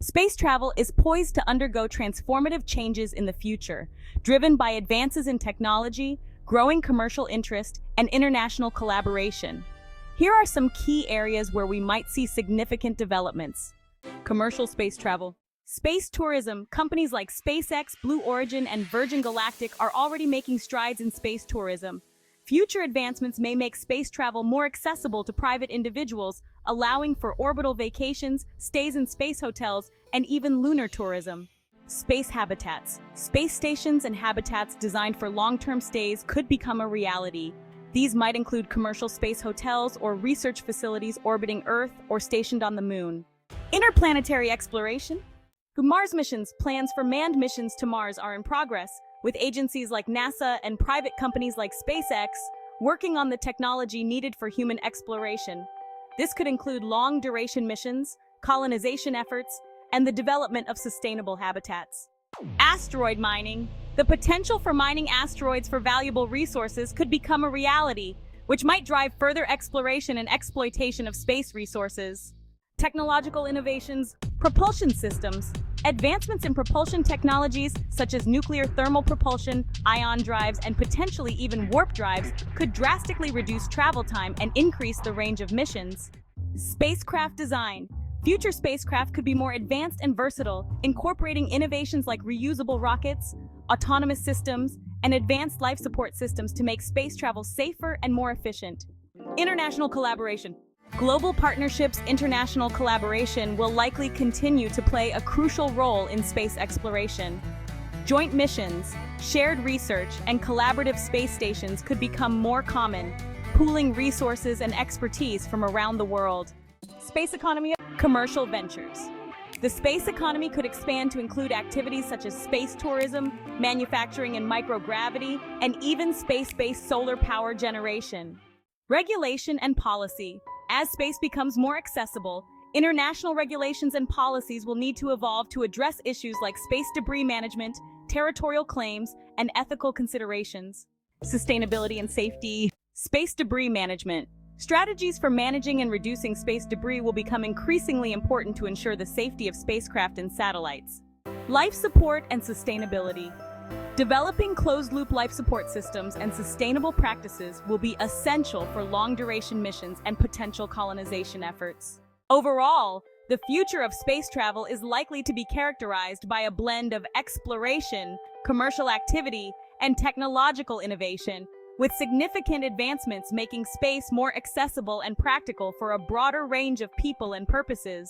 Space travel is poised to undergo transformative changes in the future, driven by advances in technology, growing commercial interest, and international collaboration. Here are some key areas where we might see significant developments. Commercial space travel. Space tourism. Companies like SpaceX, Blue Origin, and Virgin Galactic are already making strides in space tourism. Future advancements may make space travel more accessible to private individuals, allowing for orbital vacations, stays in space hotels, and even lunar tourism. Space habitats. Space stations and habitats designed for long-term stays could become a reality. These might include commercial space hotels or research facilities orbiting Earth or stationed on the Moon. Interplanetary exploration. Mars missions. Plans for manned missions to Mars are in progress, with agencies like NASA and private companies like SpaceX working on the technology needed for human exploration. This could include long-duration missions, colonization efforts, and the development of sustainable habitats. Asteroid mining. The potential for mining asteroids for valuable resources could become a reality, which might drive further exploration and exploitation of space resources. Technological innovations. Propulsion systems. Advancements in propulsion technologies, such as nuclear thermal propulsion, ion drives, and potentially even warp drives, could drastically reduce travel time and increase the range of missions. Spacecraft design. Future spacecraft could be more advanced and versatile, incorporating innovations like reusable rockets, autonomous systems, and advanced life support systems to make space travel safer and more efficient. International collaboration. Global partnerships, international collaboration will likely continue to play a crucial role in space exploration. Joint missions, shared research, and collaborative space stations could become more common, pooling resources and expertise from around the world. Space economy. Commercial ventures. The space economy could expand to include activities such as space tourism, manufacturing in microgravity, and even space-based solar power generation. Regulation and policy. As space becomes more accessible, international regulations and policies will need to evolve to address issues like space debris management, territorial claims, and ethical considerations. Sustainability and safety. Space debris management. Strategies for managing and reducing space debris will become increasingly important to ensure the safety of spacecraft and satellites. Life support and sustainability. Developing closed-loop life support systems and sustainable practices will be essential for long-duration missions and potential colonization efforts. Overall, the future of space travel is likely to be characterized by a blend of exploration, commercial activity, and technological innovation, with significant advancements making space more accessible and practical for a broader range of people and purposes.